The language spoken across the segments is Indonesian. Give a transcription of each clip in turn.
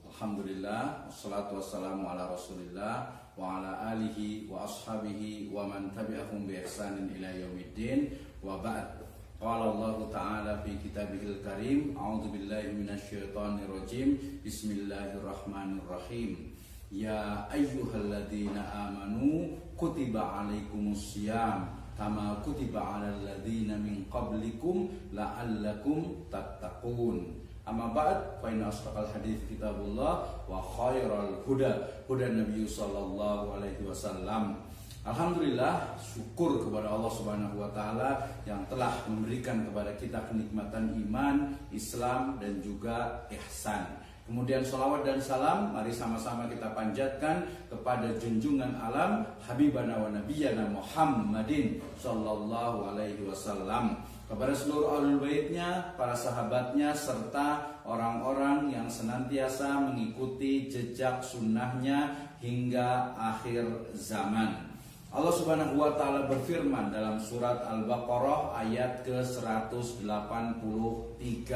Alhamdulillah, wassalatu wassalamu ala rasulillah wa ala alihi wa ashabihi wa man tabi'ahum bi ihsanin ila yaumiddin wa ba'd. Qala Allah Ta'ala fi kitabihil karim, a'udzu billahi minasyaitonir rajim. Bismillahirrahmanirrahim. Ya ayyuhalladzina amanu kutiba alaikumusiyam kama kutiba alal ladzina min qablikum la'allakum tattaqun. Amma ba'd, fa inna asdaqal hadits kitabullah wa khairal huda Nabi sallallahu alaihi wasallam. Alhamdulillah, syukur kepada Allah Subhanahu wa taala yang telah memberikan kepada kita kenikmatan iman, Islam dan juga ihsan. Kemudian salawat dan salam mari sama-sama kita panjatkan kepada junjungan alam Habibana wa Nabiyana Muhammadin sallallahu alaihi wasallam, kepada seluruh ahlul baitnya, para sahabatnya, serta orang-orang yang senantiasa mengikuti jejak sunnahnya hingga akhir zaman. Allah Subhanahu wa taala berfirman dalam surat Al-Baqarah ayat ke-183.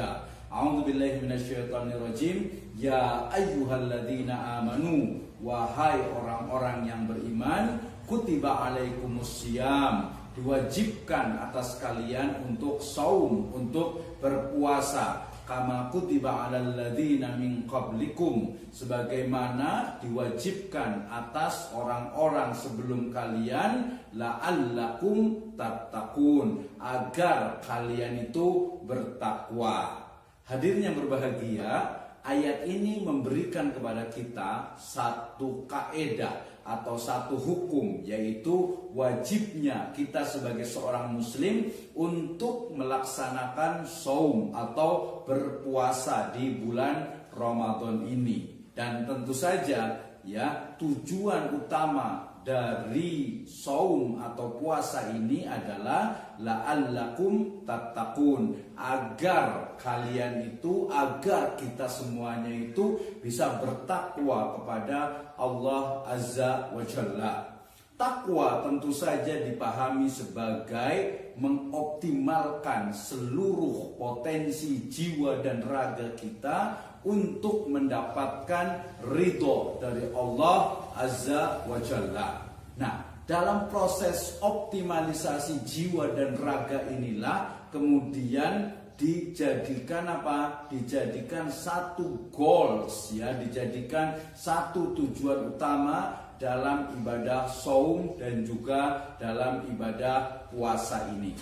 A'udzu billahi minasyaitonir rajim. Ya ayyuhalladzina amanu, wahai orang-orang yang beriman, kutiba alaikumusiyam, diwajibkan atas kalian untuk saum, untuk berpuasa, kama kutiba alal ladzina min qablikum, sebagaimana diwajibkan atas orang-orang sebelum kalian, la'allakum tattaqun, agar kalian itu bertakwa. Hadirin yang berbahagia, ayat ini memberikan kepada kita satu kaedah atau satu hukum, yaitu wajibnya kita sebagai seorang muslim untuk melaksanakan saum atau berpuasa di bulan Ramadan ini. Dan tentu saja ya, tujuan utama dari saum atau puasa ini adalah la'allakum tattaqun, agar kalian itu, agar kita semuanya itu bisa bertakwa kepada Allah Azza wa Jalla. Takwa tentu saja dipahami sebagai mengoptimalkan seluruh potensi jiwa dan raga kita untuk mendapatkan ridho dari Allah Azza wa Jalla. Nah, dalam proses optimalisasi jiwa dan raga inilah kemudian dijadikan apa? Dijadikan satu goals ya, dijadikan satu tujuan utama dalam ibadah saum dan juga dalam ibadah puasa ini.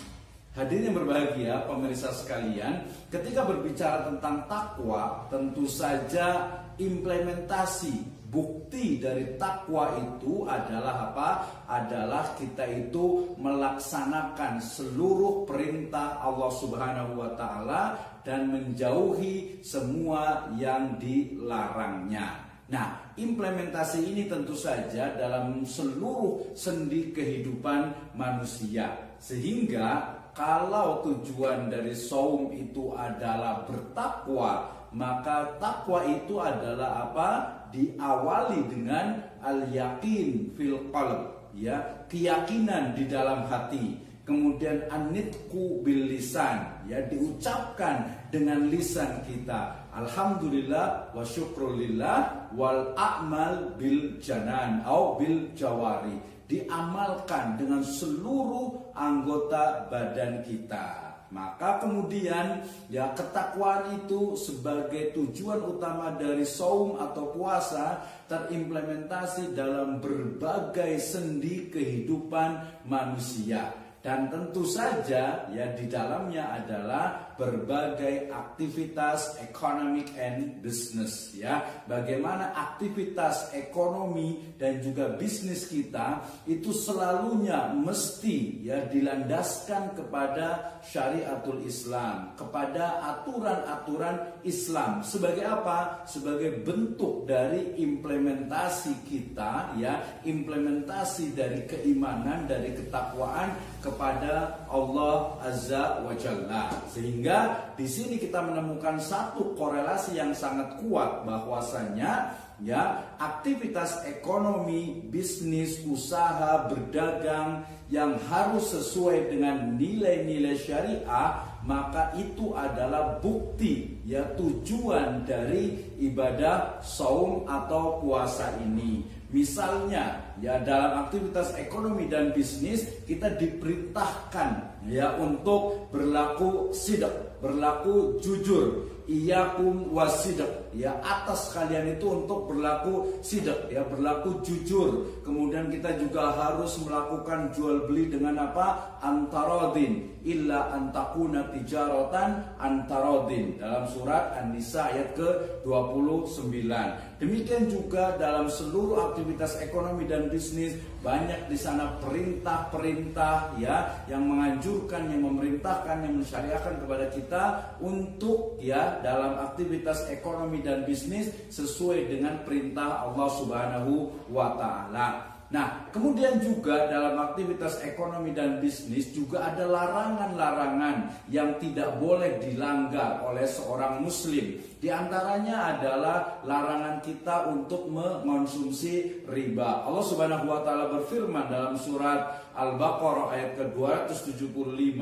Hadirin yang berbahagia, pemirsa sekalian, ketika berbicara tentang takwa, tentu saja implementasi bukti dari takwa itu adalah apa? Adalah kita itu melaksanakan seluruh perintah Allah Subhanahu wa taala dan menjauhi semua yang dilarangnya. Nah, implementasi ini tentu saja dalam seluruh sendi kehidupan manusia. Sehingga kalau tujuan dari saum itu adalah bertakwa, maka takwa itu adalah apa? Diawali dengan al-yaqin fil qalb, ya, keyakinan di dalam hati. Kemudian an-nitqu bil lisan, ya, diucapkan dengan lisan kita. Alhamdulillah wa syukrulillah wal a'mal bil janan au bil jawari, diamalkan dengan seluruh anggota badan kita. Maka kemudian ya, ketakwaan itu sebagai tujuan utama dari saum atau puasa terimplementasi dalam berbagai sendi kehidupan manusia. Dan tentu saja ya, di dalamnya adalah berbagai aktivitas economic and business ya. Bagaimana aktivitas ekonomi dan juga bisnis kita itu selalunya mesti ya dilandaskan kepada syariatul Islam, kepada aturan-aturan Islam. Sebagai apa? Sebagai bentuk dari implementasi kita ya, implementasi dari keimanan, dari ketakwaan kepada Allah Azza wa Jalla. Sehingga di sini kita menemukan satu korelasi yang sangat kuat bahwasanya ya, aktivitas ekonomi, bisnis, usaha, berdagang yang harus sesuai dengan nilai-nilai syariah maka itu adalah bukti ya tujuan dari ibadah saum atau puasa ini. Misalnya ya dalam aktivitas ekonomi dan bisnis kita diperintahkan ya untuk berlaku sidq, berlaku jujur. Iyakum wasidq, ya atas kalian itu untuk berlaku sidq, ya berlaku jujur. Kemudian kita juga harus melakukan jual beli dengan apa? Antarodin, illa antakuna tijaratan antarodin, dalam surat An-Nisa ayat ke-29. Demikian juga dalam seluruh aktivitas ekonomi dan bisnis, banyak di sana perintah-perintah ya yang menganjurkan, yang memerintahkan, yang mensyariahkan kepada kita untuk ya dalam aktivitas ekonomi dan bisnis sesuai dengan perintah Allah Subhanahu wa taala. Nah, kemudian juga dalam aktivitas ekonomi dan bisnis juga ada larangan-larangan yang tidak boleh dilanggar oleh seorang muslim. Di antaranya adalah larangan kita untuk mengonsumsi riba. Allah Subhanahu wa taala berfirman dalam surat Al-Baqarah ayat ke-275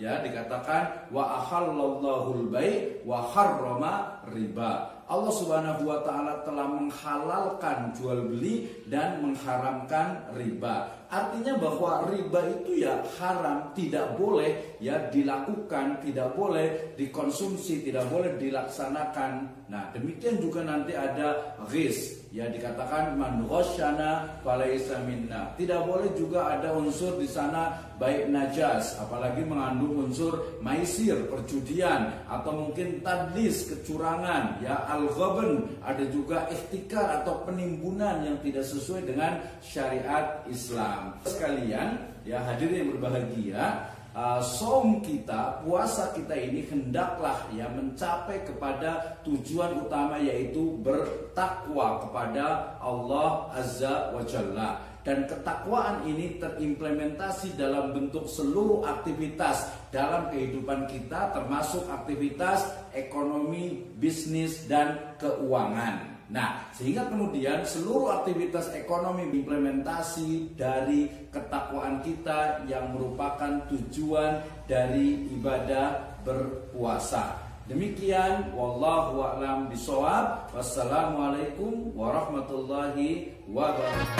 ya, dikatakan wa ahallallahu al-bai' wa harrama riba. Allah Subhanahu wa taala telah menghalalkan jual beli dan mengharamkan riba. Artinya bahwa riba itu ya haram, tidak boleh ya dilakukan, tidak boleh dikonsumsi, tidak boleh dilaksanakan. Nah, demikian juga nanti ada ghis, ya dikatakan man ghasyana falaysa minna. Tidak boleh juga ada unsur di sana baik najas, apalagi mengandung unsur maisir, perjudian, atau mungkin tadlis, kecurangan, ya al-ghabn, ada juga ihtikar atau penimbunan yang tidak sesuai dengan syariat Islam. Sekalian, ya hadirin yang berbahagia, saum kita, puasa kita ini hendaklah ya mencapai kepada tujuan utama, yaitu bertakwa kepada Allah Azza wa Jalla. Dan ketakwaan ini terimplementasi dalam bentuk seluruh aktivitas dalam kehidupan kita, termasuk aktivitas ekonomi, bisnis, dan keuangan. Nah, sehingga kemudian seluruh aktivitas ekonomi implementasi dari ketakwaan kita yang merupakan tujuan dari ibadah berpuasa. Demikian, wallahu a'lam bishawab. Wassalamualaikum warahmatullahi wabarakatuh.